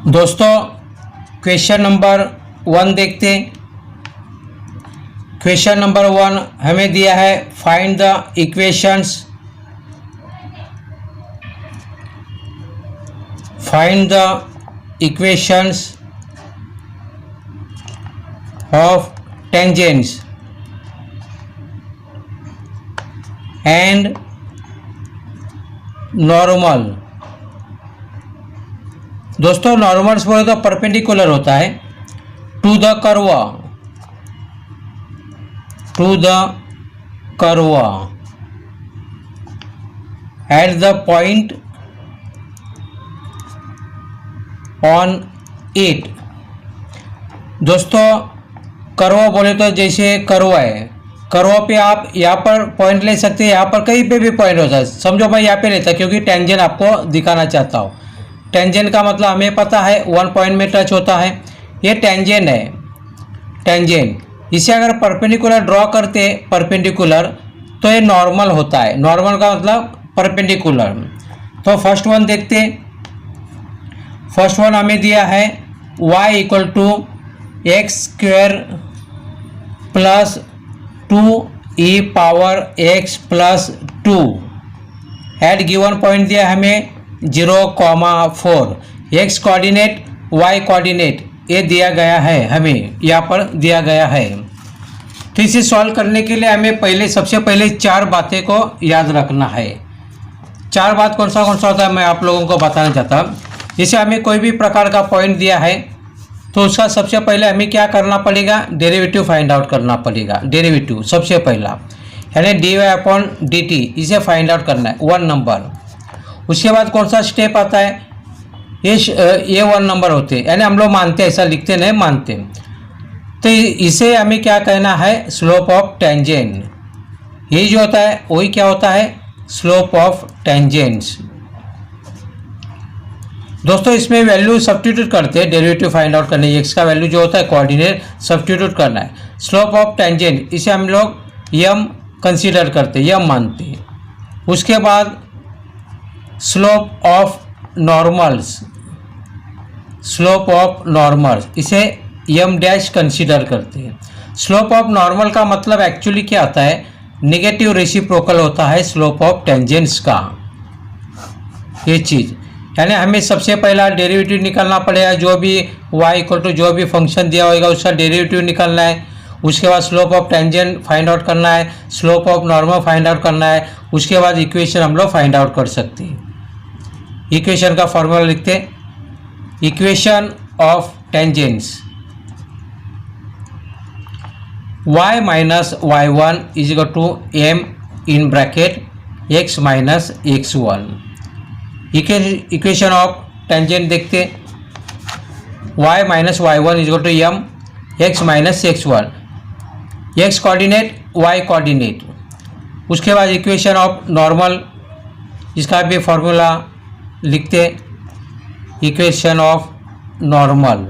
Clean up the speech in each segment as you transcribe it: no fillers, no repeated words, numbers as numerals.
दोस्तों question number 1 देखते हैं। क्वेश्चन नंबर 1 हमें दिया है find the equations of tangents and normal. दोस्तों नॉर्मल्स बोले तो परपेंडिकुलर होता है to the curve at the point on it. दोस्तों कर्व बोले तो जैसे कर्व है, कर्व पे आप यहाँ पर पॉइंट ले सकते हैं, यहाँ पर कहीं पे भी पॉइंट हो सकता है। समझो मैं यहाँ पे लेता क्योंकि टेंजेंट आपको दिखाना चाहता हूँ। टेंजेंट का मतलब हमें पता है 1 पॉइंट में टच होता है, ये टेंजेंट है। टेंजेंट इसे अगर परपेंडिकुलर ड्रॉ करते परपेंडिकुलर तो ये नॉर्मल होता है। नॉर्मल का मतलब परपेंडिकुलर। तो फर्स्ट वन देखते। फर्स्ट वन हमें दिया है y equal to x square plus 2e power x plus 2 at given point दिया हमें 0,4। एक्स कोऑर्डिनेट वाई कोऑर्डिनेट ये दिया गया है, हमें यहाँ पर दिया गया है। तो इसे सॉल्व करने के लिए हमें सबसे पहले 4 बातें को याद रखना है। 4 बात कौन सा होता है मैं आप लोगों को बताना चाहता हूँ। जैसे हमें कोई भी प्रकार का पॉइंट दिया है तो उसका सबसे पहले हमें क्या करना पड़ेगा, डेरिवेटिव फाइंड आउट करना पड़ेगा। डेरिवेटिव सबसे पहला यानी dy/dt इसे फाइंड आउट करना है 1 नंबर। उसके बाद कौन सा स्टेप आता है, ये 1 नंबर होते हैं, यानी हम लोग मानते हैं, ऐसा लिखते नहीं मानते। तो इसे हमें क्या कहना है, स्लोप ऑफ टेंजेंट। यही जो होता है वही क्या होता है, स्लोप ऑफ टेंजेंट्स। दोस्तों इसमें वैल्यू सब्स्टिट्यूट करते हैं डेरिवेटिव फाइंड आउट करने। एक्स का वैल्यू जो होता है कोऑर्डिनेट सब्स्टिट्यूट करना है। स्लोप ऑफ टेंजेंट इसे हम लोग यम कंसीडर करते हैं, यम मानते हैं। उसके बाद स्लोप ऑफ नॉर्मल्स इसे यम डैश कंसीडर करते हैं। स्लोप ऑफ नॉर्मल का मतलब एक्चुअली क्या आता है, नेगेटिव रेसिप्रोकल होता है स्लोप ऑफ टेंजेंट्स का। ये चीज़ यानी हमें सबसे पहला डेरिवेटिव निकालना पड़ेगा, जो भी y इक्वल टू जो भी फंक्शन दिया होगा उसका डेरिवेटिव निकालना है। उसके बाद slope of tangent find out करना है, slope of normal find out करना है। उसके बाद इक्वेशन हम लोग फाइंड आउट कर सकते हैं। इक्वेशन का फॉर्मूला लिखते हैं, equation of tangents y minus y1 is equal to m in bracket x minus x1। Equation of tangent देखते, y minus y1 is equal to m x minus x1। x coordinate y coordinate. उसके बाद equation of normal, इसका भी formula लिखते, equation of normal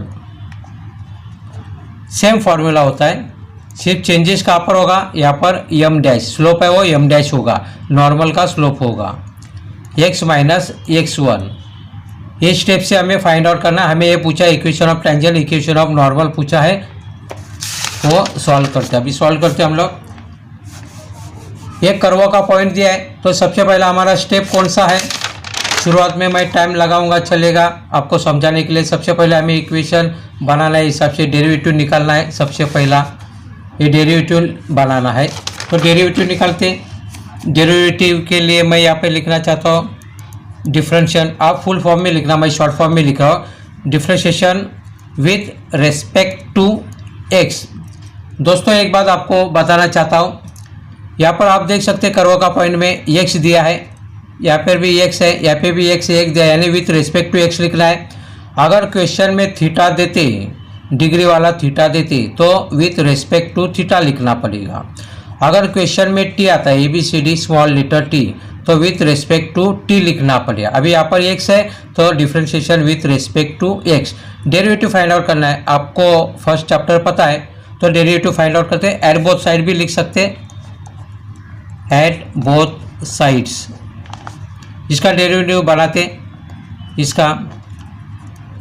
same formula होता है, सिर्फ changes कहाँ पर होगा, यहाँ पर यम डैश स्लोप है वो यम डैश होगा, नॉर्मल का स्लोप होगा x माइनस x1। ये स्टेप से हमें फाइंड आउट करना। हमें ये पूछा equation of tangent, equation of normal पूछा है, वो सॉल्व करते हैं। अभी सॉल्व करते हैं हम लोग। ये कर्व का पॉइंट दिया है तो सबसे पहला हमारा स्टेप कौन सा है, शुरुआत में मैं टाइम लगाऊंगा, चलेगा आपको समझाने के लिए। सबसे पहले हमें इक्वेशन बनाना है, हिसाब से डेरिवेटिव निकालना है। सबसे पहला ये डेरिवेटिव बनाना है, तो डेरिवेटिव निकालते। डेरिवेटिव के लिए मैं यहाँ पे लिखना चाहता हूँ डिफरेंशिएशन। आप फुल फॉर्म में लिखना, मैं शॉर्ट फॉर्म में लिख रहा हूँ, differentiation with respect to x. दोस्तों एक बात आपको बताना चाहता हूँ, यहाँ पर आप देख सकते हैं कर्व का पॉइंट में एक्स दिया है, यहाँ पर भी एक्स है, यहाँ पे भी एक्स दिया है, यानी विथ रिस्पेक्ट टू एक्स लिखना है। अगर क्वेश्चन में थीटा देते, डिग्री वाला थीटा देते, तो विथ रिस्पेक्ट टू थीटा लिखना पड़ेगा। अगर क्वेश्चन में टी आता है ABCD स्मॉल लेटर टी, तो विथ रिस्पेक्ट टू टी लिखना पड़ेगा। अभी यहाँ पर एक्स है तो differentiation with respect to x. Derivative find out करना है, आपको फर्स्ट चैप्टर पता है, तो डेरिवेटिव फाइंड आउट करते हैं। एट बोथ साइड भी लिख सकते हैं, एट बोथ साइड्स। इसका डेरिवेटिव बनाते, इसका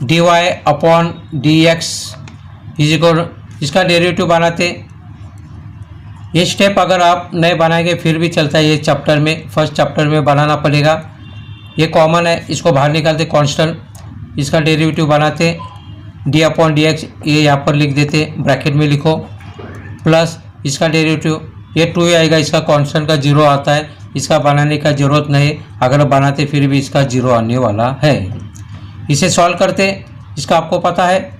dy upon dx is equal, इसका डेरिवेटिव बनाते। ये स्टेप अगर आप नहीं बनाएंगे फिर भी चलता है, ये चैप्टर में, फर्स्ट चैप्टर में बनाना पड़ेगा। ये कॉमन है, इसको बाहर निकालते कांस्टेंट, इसका डेरिवेटिव बनाते डी अपॉन डी एक्स, ये यहाँ पर लिख देते, ब्रैकेट में लिखो, प्लस इसका डेरिवेटिव ये 2 ही आएगा, इसका कांस्टेंट का 0 आता है, इसका बनाने का ज़रूरत नहीं, अगर बनाते फिर भी इसका 0 आने वाला है। इसे सॉल्व करते, इसका आपको पता है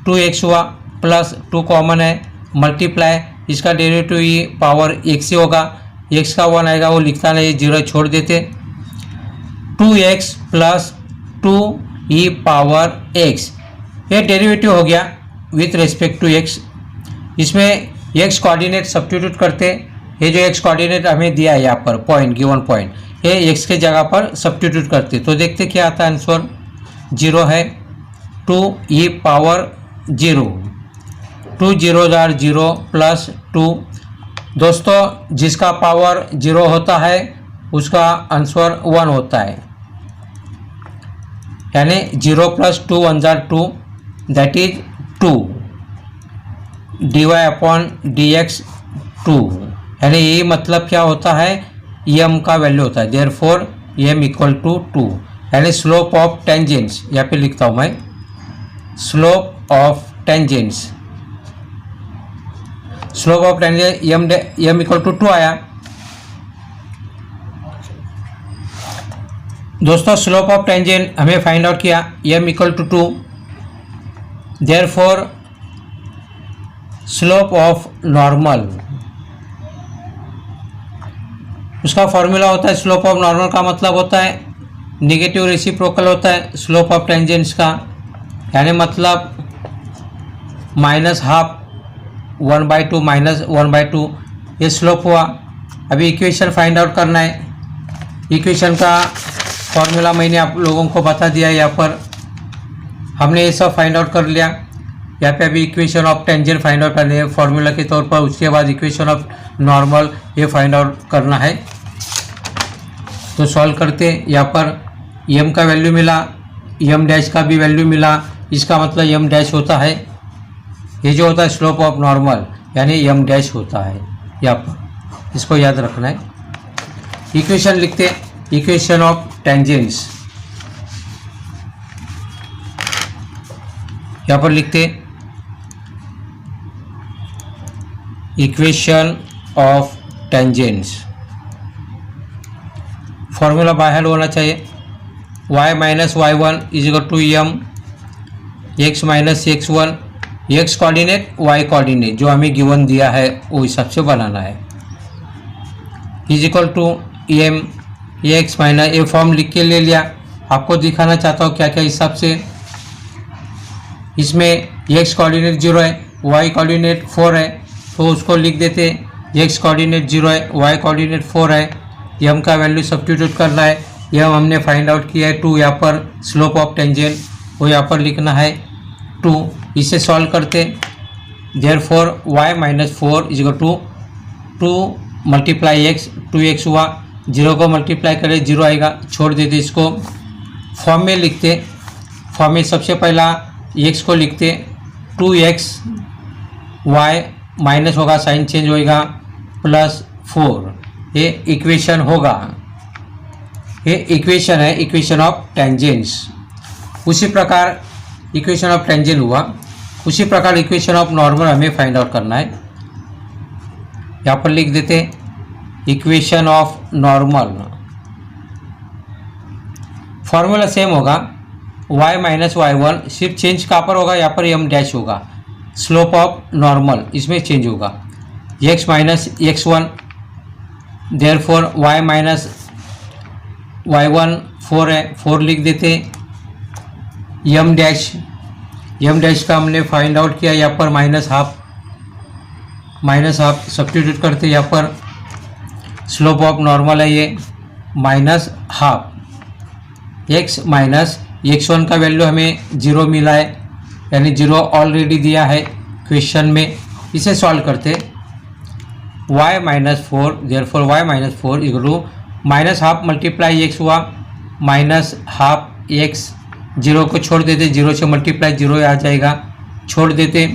2x हुआ, प्लस 2 कॉमन है, मल्टीप्लाई, इसका डेरिवेटिव ये पावर x से होगा, x का 1 आएगा, वो लिखता नहीं, 0 छोड़ देते, 2x plus 2e power x, ये डेरिवेटिव हो गया विथ रेस्पेक्ट टू x। इसमें x कोऑर्डिनेट सब्स्टिट्यूट करते, ये जो x कोऑर्डिनेट हमें दिया है यहाँ पर पॉइंट, गिवन पॉइंट, ये x के जगह पर सब्स्टिट्यूट करते, तो देखते क्या आता है आंसर, 0 है, 2e पावर 0, 2 0 0 प्लस 2। दोस्तों जिसका पावर 0 होता है उसका आंसर 1 होता है, यानी 0 plus 2 1 2, that is 2, dy upon dx 2, यानी ये मतलब क्या होता है, m का वैल्यू होता है, देयरफॉर m इक्वल टू 2, यानी स्लोप ऑफ टेंजेंट्स, यहाँ पे लिखता हूँ मैं, slope of tangents, slope of tangent m equal to 2 आया। दोस्तों स्लोप ऑफ टेंजेंट हमें फाइंड आउट किया, m equal to 2, therefore slope of normal, उसका फॉर्मूला होता है, स्लोप ऑफ नॉर्मल का मतलब होता है नेगेटिव रेसिप्रोकल होता है स्लोप ऑफ टेंजेंट्स का, यानी मतलब -12 1/2 -1/2, ये स्लोप हुआ। अभी इक्वेशन फाइंड आउट करना है, इक्वेशन का फॉर्मूला मैंने आप लोगों को बता दिया है, यहाँ पर हमने ये सब फाइंड आउट कर लिया। यहाँ पे अभी equation of tangent find out करनी है फॉर्मूला के तौर पर, उसके बाद इक्वेशन ऑफ नॉर्मल ये फाइंड आउट करना है। तो सॉल्व करते, यहाँ पर m का वैल्यू मिला, m डैश का भी वैल्यू मिला, इसका मतलब m डैश होता है, ये जो होता है स्लोप ऑफ नॉर्मल यानी m डैश होता है, यहाँ पर इसको याद रखना है। इक्वेशन लिखते, इक्वेशन ऑफ टेंजेंट्स यहाँ पर लिखते, इक्वेशन ऑफ टेंजेंट्स, फॉर्मूला बाहर होना चाहिए, y minus y1 is equal to m x minus x1, x coordinate y coordinate जो हमें गिवन दिया है वो हिसाब से बनाना है, is equal to m x minus, ये फॉर्म लिख के ले लिया, आपको दिखाना चाहता हूँ क्या क्या हिसाब से। इसमें x कोऑर्डिनेट 0 है, y कोऑर्डिनेट 4 है, तो उसको लिख देते, x कोऑर्डिनेट 0 है, y कोऑर्डिनेट 4 है, m का वैल्यू सब्स्टिट्यूट करना है, यह हमने फाइंड आउट किया है 2, यहाँ पर स्लोप ऑफ टेंजेंट वो यहाँ पर लिखना है 2, इसे सॉल्व करते, therefore y minus 4 is equal to 2 multiply x, 2x हुआ, 0 को मल्टीप्लाई करें 0 आएगा, छोड़ देते इसको। फॉर्म में लिखते, फॉर्म में सबसे पहला x को लिखते, 2x y माइनस होगा, साइन चेंज होएगा, प्लस 4, ये इक्वेशन होगा, ये इक्वेशन है, इक्वेशन ऑफ टेंजेंट्स। उसी प्रकार इक्वेशन ऑफ टेंजेंट हुआ, उसी प्रकार इक्वेशन ऑफ नॉर्मल हमें फाइंड आउट करना है, यहाँ पर लिख देते equation of normal, formula same होगा, y माइनस y1, सिर्फ चेंज कहाँ पर होगा, यहाँ पर m डैश होगा, स्लोप ऑफ नॉर्मल इसमें चेंज होगा, x minus x1, therefore y minus y1 4 है, 4 लिख देते, m डैश का हमने फाइंड आउट किया, यहाँ पर -12 सब्स्टिट्यूट करते, यहाँ पर स्लोप ऑफ नॉर्मल है ये -12, x माइनस x1 का वैल्यू हमें 0 मिला है, यानी 0 ऑलरेडी दिया है क्वेश्चन में, इसे सॉल्व करते, y minus 4, therefore y minus 4 equal to minus half multiply x हुआ माइनस हाफ x, जीरो को छोड़ देते, जीरो से मल्टीप्लाई जीरो आ जाएगा, छोड़ देते,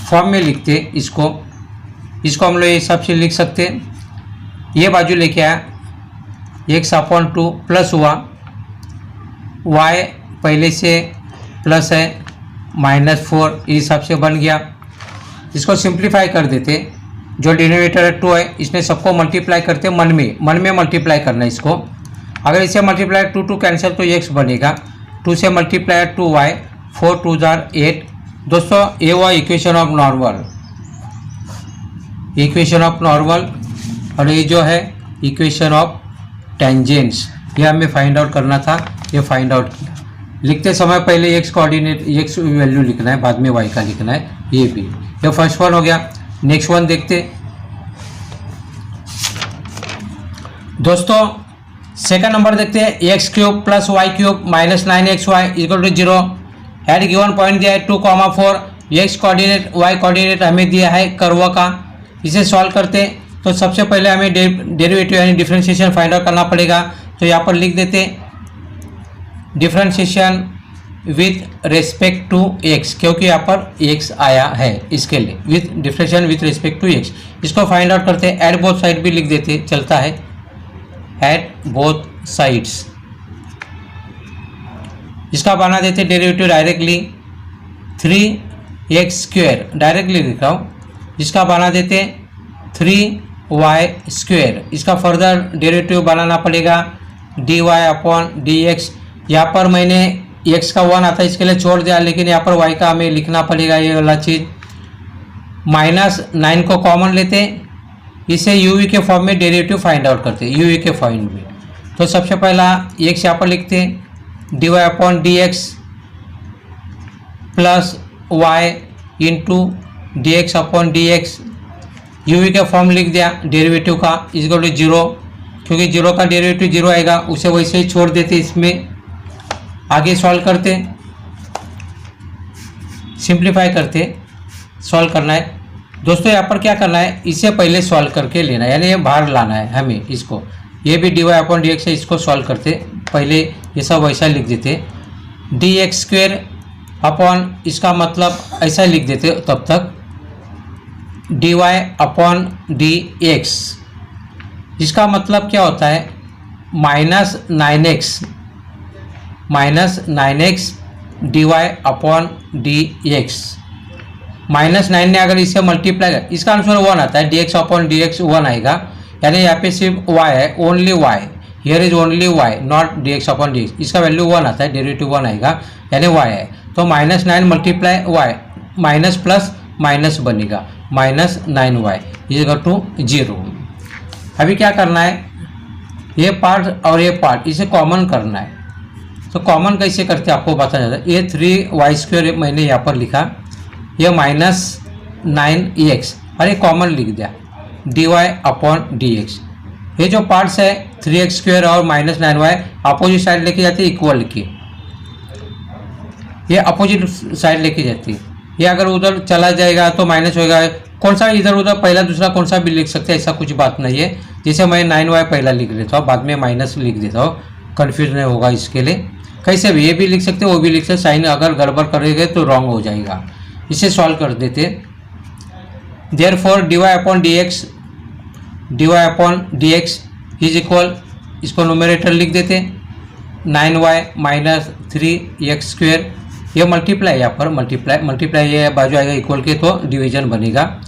फॉर्म में लिखते इसको हम लोग इस हिसाब से लिख सकते। ये बाजू लेके आया x/2 प्लस हुआ, y पहले से प्लस है माइनस 4 इस हिसाब से बन गया। इसको सिंप्लीफाई कर देते, जो डिनोमिनेटर है 2 है, इसमें सबको मल्टीप्लाई करते मन में मल्टीप्लाई करना है इसको। अगर इसे मल्टीप्लाई 2 कैंसिल तो x बनेगा, 2 से मल्टीप्लाई 2y, 4 2 जार 8। दोस्तों ये हुआ इक्वेशन ऑफ नॉर्मल, और ये जो है इक्वेशन ऑफ टेंजेंट्स, ये हमें फाइंड आउट करना था, ये फाइंड आउट किया। लिखते समय पहले x कोऑर्डिनेट x वैल्यू लिखना है, बाद में y का लिखना है, ये भी। ये फर्स्ट वन हो गया। नेक्स्ट वन देखते दोस्तों, सेकंड नंबर देखते हैं, x³ plus y³ minus 9xy equal to 0। At given point दिया है 2,4, x कोऑर्डिनेट y कोऑर्डिनेट हमें दिया है कर्व का। इसे सॉल्व करते तो सबसे पहले हमें डेरिवेटिव यानी डिफरेंशिएशन फाइंड आउट करना पड़ेगा। तो यहाँ पर लिख देते differentiation with respect to x, क्योंकि यहाँ पर x आया है, इसके लिए with differentiation with respect to x। इसको फाइंड आउट करते हैं। एट बोथ साइड भी लिख देते, चलता है, एट बोथ साइड्स। इसका बना देते डेरिवेटिव डायरेक्टली 3x² डायरेक्टली लिख रहा हूँ। इसका बना देते 3y²। इसका फर्दर डेरिवेटिव बनाना पड़ेगा dy/dx। यहाँ पर मैंने x का 1 आता है, इसके लिए छोड़ दिया, लेकिन यहाँ पर y का हमें लिखना पड़ेगा, ये वाला चीज़। माइनस 9 को कॉमन लेते, इसे u के फॉर्म में डेरिवेटिव फाइंड आउट करते, u के फॉर्म में। तो सबसे पहला x यहाँ पर लिखते dy/dx plus y into dx/dx, u के फॉर्म लिख दिया डेरिवेटिव का, इक्वल टू 0, क्योंकि 0 का डेरिवेटिव 0 आएगा, उसे वैसे ही छोड़ देते। इसमें आगे सॉल्व करते, सिंप्लीफाई करते, सॉल्व करना है। दोस्तों यहाँ पर क्या करना है, इसे पहले सॉल्व करके लेना है, यानी ये बाहर लाना है हमें इसको। ये भी dy/dx है, इसको सॉल्व करते पहले ये सब वैसा लिख देते dx² अपॉन, इसका मतलब ऐसा लिख देते तब तक dy/dx। इसका मतलब क्या होता है, माइनस 9x dy/dx। माइनस 9 ने अगर इससे मल्टीप्लाई कर, इसका आंसर 1 आता है, dx/dx 1 आएगा, यानी यहाँ पे सिर्फ y है, only y, here is only y, not dx/dx। इसका वैल्यू 1 आता है, डेरिवेटिव 1 आएगा, यानी y है। तो minus 9 multiply y, minus plus minus बनेगा, माइनस 9y इक्वल टू 0। अभी क्या करना है, ये पार्ट और ये पार्ट इसे कॉमन करना है। तो कॉमन कैसे करते आपको बता जाता है। ये 3y² मैंने यहाँ पर लिखा, ये माइनस 9x, और ये कॉमन लिख दिया dy/dx। ये जो पार्ट्स है 3x² और माइनस 9y अपोजिट साइड लेके जाती है, इक्वल की, ये अपोजिट साइड लेके जाती है। ये अगर उधर चला जाएगा तो माइनस होगा, कौन सा इधर उधर पहला दूसरा कौन सा भी लिख सकते हैं, ऐसा कुछ बात नहीं है। जैसे मैं 9y पहला लिख लेता हूँ, बाद में माइनस लिख देता हूँ, कन्फ्यूज नहीं होगा इसके लिए। कैसे भी ये भी लिख सकते, वो भी लिख सकते, साइन अगर गड़बड़ करेंगे तो रॉन्ग हो जाएगा। इसे सॉल्व कर देते, देयरफॉर dy/dx इज इक्वल, इसको न्यूमरेटर लिख देते 9y माइनस 3x²। ये मल्टीप्लाई, यहाँ पर मल्टीप्लाई ये बाजू आएगा इक्वल के, तो डिवीजन बनेगा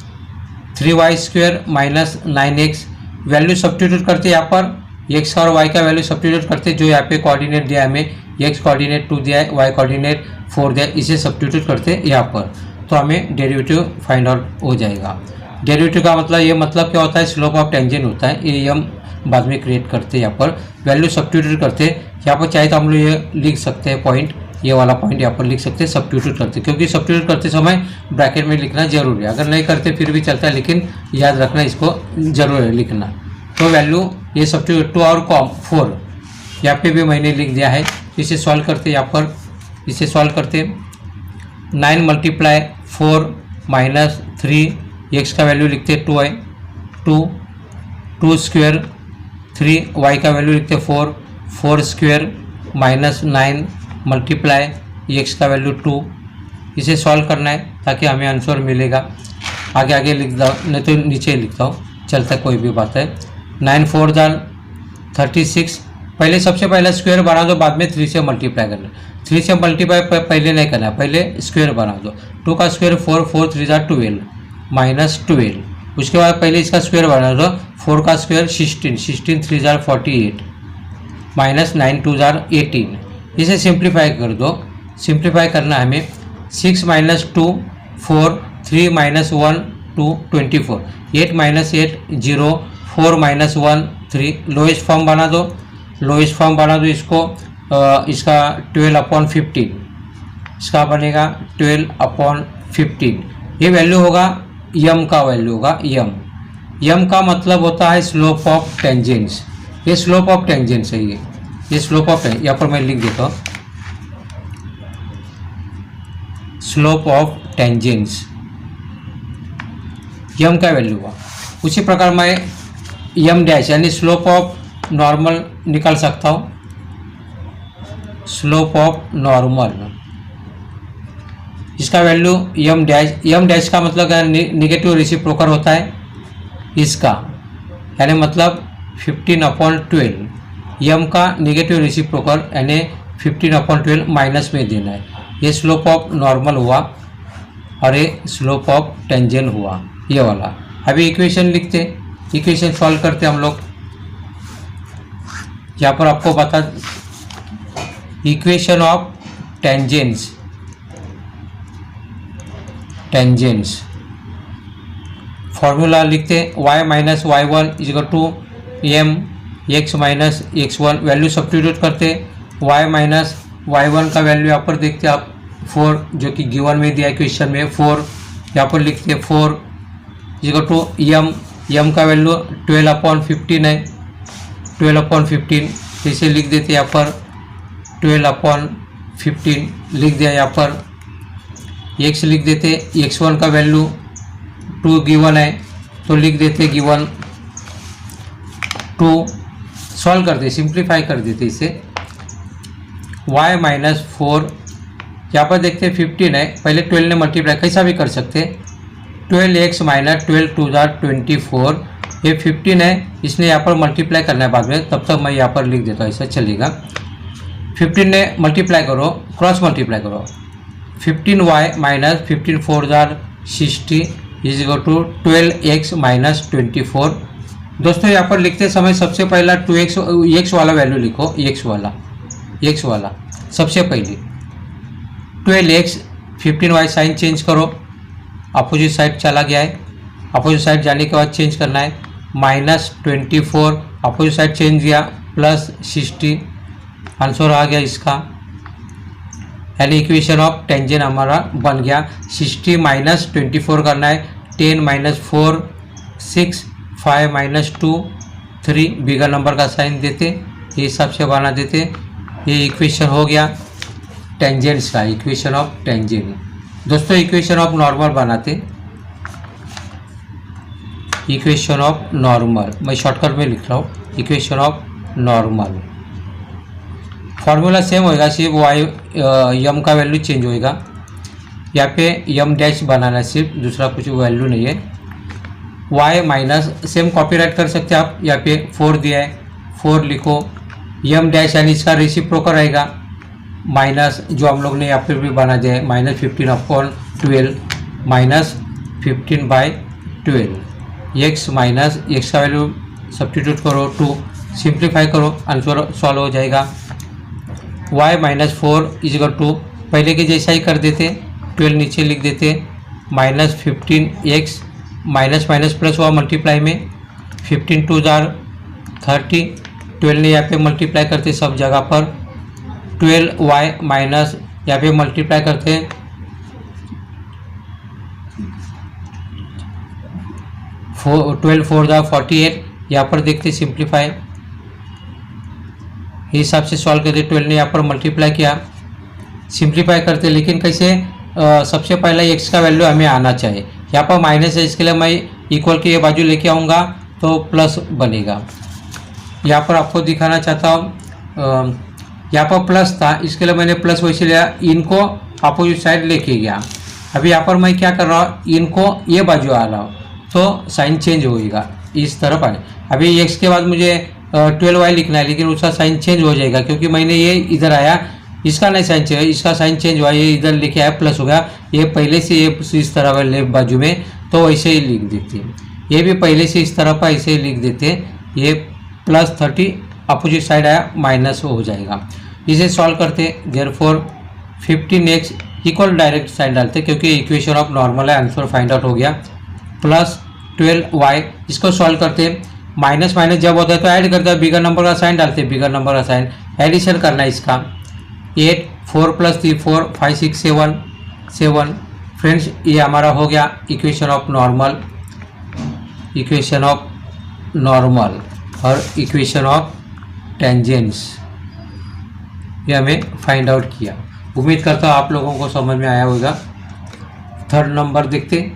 3y² minus 9x। Value substitute करते यहाँ पर, x और y का वैल्यू सब्स्टिट्यूट करते, जो यहाँ पे कोऑर्डिनेट दिया है हमें, x कोऑर्डिनेट 2 दिया है, y कोऑर्डिनेट 4 दिया है, इसे सब्स्टिट्यूट करते यहाँ पर, तो हमें डेरिवेटिव फाइंड आउट हो जाएगा। डेरिवेटिव का मतलब, ये मतलब क्या होता है, स्लोप ऑफ टेंजेंट होता है, ये हम बाद में क्रिएट करते हैं। यहाँ पर वैल्यू सब्स्टिट्यूट करते, यहाँ पर चाहे तो हम लोग ये लिख सकते हैं पॉइंट, ये वाला पॉइंट यहाँ पर लिख सकते हैं सब्स्टिट्यूट करते, क्योंकि सब्स्टिट्यूट करते समय ब्रैकेट में लिखना जरूरी है। अगर नहीं करते फिर भी चलता है, लेकिन याद रखना इसको जरूर है लिखना। तो वैल्यू ये सब्स्टिट्यूट 2 और 4 यहाँ पे भी मैंने लिख दिया है। इसे सॉल्व करते, यहाँ पर इसे सॉल्व करते 9 मल्टीप्लाई 4 माइनस 3, x का वैल्यू लिखते 2 है, टू स्क्वेयर 3, वाई का वैल्यू लिखते 4 स्क्वेयर -9 मल्टीप्लाई एक्स का वैल्यू 2। इसे सॉल्व करना है ताकि हमें आंसर मिलेगा। आगे लिख दो, नहीं तो नीचे लिखता हूँ, चलता कोई भी बात है। 9 4 36। पहले सबसे पहले स्क्वायर बना दो, बाद में 3 से मल्टीप्लाई करना। 3 से मल्टीप्लाई पहले नहीं करना, पहले स्क्वायर बना दो। 2 का स्क्वायर 4 3 12 -12। उसके बाद पहले इसका स्क्वायर बना दो। 4 का स्क्वायर 16 3 48 -9 2 18। इसे सिंप्लीफाई कर दो। सिंप्लीफाई करना हमें 6 - 2 4 3 - 1 2 24 8 - 8 0 4 - 1 3। लोएस्ट फॉर्म बना दो। इसको इसका 12/15 इसका बनेगा 12/15। ये वैल्यू होगा यम का वैल्यू होगा। यम का मतलब होता है स्लोप ऑफ टेंजेंस। ये स्लोप ऑफ टेंजेंस है। ये स्लोप ऑफ, यहाँ पर मैं लिख देता हूँ, स्लोप ऑफ टेंजेंस यम का वैल्यू हुआ। उसी प्रकार मैं यम डैश यानी स्लोप ऑफ नॉर्मल निकाल सकता हूँ। स्लोप ऑफ नॉर्मल, इसका वैल्यू यम डैश का मतलब क्या, निगेटिव रेसिप्रोकल होता है इसका, यानी मतलब 15/12। यम का निगेटिव रेसिप्रोकल यानी 15/12 माइनस में देना है। ये स्लोप ऑफ नॉर्मल हुआ और ये स्लोप ऑफ टेंजेंट हुआ, ये वाला। अभी इक्वेशन लिखते, इक्वेशन सॉल्व करते हम लोग। यहाँ पर आपको बता, इक्वेशन ऑफ टेंजेंट्स फॉर्मूला लिखते y - y1 = m x - x1। Value substitute करते, y - y1 का वैल्यू यहाँ पर देखते आप 4, जो कि गिवन में दिया है क्वेश्चन में 4। यहाँ पर लिखते 4 = m का वैल्यू 12/15 है, 12/15। तो इसे लिख देते यहाँ पर 12/15 लिख दिया। यहाँ पर x लिख देते, x1 का वैल्यू 2 गिवन है तो लिख देते गिवन 2। सॉल्व करते, सिंप्लीफाई कर देते इसे। y - 4, यहाँ पर देखते 15 है, पहले 12 ने मल्टीप्लाई कैसा भी कर सकते। 12x - 12 2 24। ये 15 है, इसने यहाँ पर मल्टीप्लाई करना है बाद में, तब तक मैं यहाँ पर लिख देता हूँ, ऐसा चलेगा। 15 ने मल्टीप्लाई करो, क्रॉस मल्टीप्लाई करो। 15y - 15 4 60 = 12x - 24। दोस्तों यहाँ पर लिखते समय सबसे पहला 2x वाला वैल्यू लिखो, x वाला सबसे पहले 12x 15y साइन चेंज करो, अपोजिट साइड चला गया है। अपोजिट साइड जाने के बाद चेंज करना है, -24 अपोजिट साइड चेंज किया, +60 आंसर आ गया इसका। यानी इक्वेशन ऑफ टेंजेंट हमारा बन गया। 60 - 24 करना है, 10 - 4 6 5 - 2 3, बिगर नंबर का साइन देते, ये हिसाब से बना देते। ये इक्वेशन हो गया टेंजेंट्स का, इक्वेशन ऑफ टेंजेंट। दोस्तों इक्वेशन ऑफ नॉर्मल बनाते, इक्वेशन ऑफ नॉर्मल मैं शॉर्टकट में लिख रहा हूँ, equation of normal. Formula same होएगा, सिर्फ यम का वैल्यू चेंज होएगा। यहाँ पे यम डैश बनाना, सिर्फ दूसरा कुछ वैल्यू नहीं है। y माइनस, सेम कॉपीराइट कर सकते हैं आप। यहाँ पे 4 दिया है, 4 लिखो। यम डैश यानी इसका रेसिप्रोकल रहेगा, माइनस जो हम लोग ने यहाँ पे भी बना दिया है, -15/12 -15/12। x माइनस एक्स का वैल्यू सब्स्टिट्यूट करो 2, सिंप्लीफाई करो, आंसर सॉल्व हो जाएगा। y - 4 = पहले के जैसा ही कर देते, 12 नीचे लिख देते, -15x माइनस प्लस हुआ मल्टीप्लाई में, 15 2 30, 12 ने यहाँ पे मल्टीप्लाई करते सब जगह पर, 12y माइनस यहाँ पे मल्टीप्लाई करते 12 4 48, यहाँ पर देखते सिंप्लीफाई, हिसाब से सॉल्व करते। 12 ने यहाँ पर मल्टीप्लाई किया, सिंप्लीफाई करते, लेकिन कैसे सबसे पहले x का वैल्यू हमें आना चाहिए। यहाँ पर माइनस है, इसके लिए मैं इक्वल की ये बाजू लेके आऊँगा तो प्लस बनेगा। यहाँ पर आपको दिखाना चाहता हूँ, यहाँ पर प्लस था, इसके लिए मैंने प्लस वैसे लिया, इनको अपोजिट साइड लेके गया। अभी यहाँ पर मैं क्या कर रहा हूँ, इनको ये बाजू आ रहा हूँ तो साइन चेंज होएगा, इस तरफ आए। अभी एक्स के बाद मुझे 12y लिखना है, लेकिन उसका साइन चेंज हो जाएगा क्योंकि मैंने ये इधर आया, इसका नहीं साइन चेंज, इसका साइन चेंज हुआ, ये इधर लेके आया प्लस हो गया। ये पहले से ये इस तरफ लेफ्ट बाजू में, तो वैसे ही लिख देते हैं। ये भी पहले से इस तरफ ऐसे ही लिख देते हैं। ये +30 अपोजिट साइड आया माइनस हो जाएगा। इसे सॉल्व करते, therefore 15x equal direct sine डालते क्योंकि इक्वेशन ऑफ नॉर्मल है, आंसर फाइंड आउट हो गया। +12y, इसको सॉल्व करते, माइनस माइनस जब होता है तो ऐड करते हैं, बिगर नंबर का साइन डालते, बिगर नंबर का साइन, एडिशन करना है इसका। 8 4 + 3 4 5 6 7 7। फ्रेंड्स ये हमारा हो गया equation of normal, equation of normal और इक्वेशन ऑफ टेंजेंट्स, ये हमें फाइंड आउट किया। उम्मीद करता हूँ आप लोगों को समझ में आया होगा। थर्ड नंबर देखते।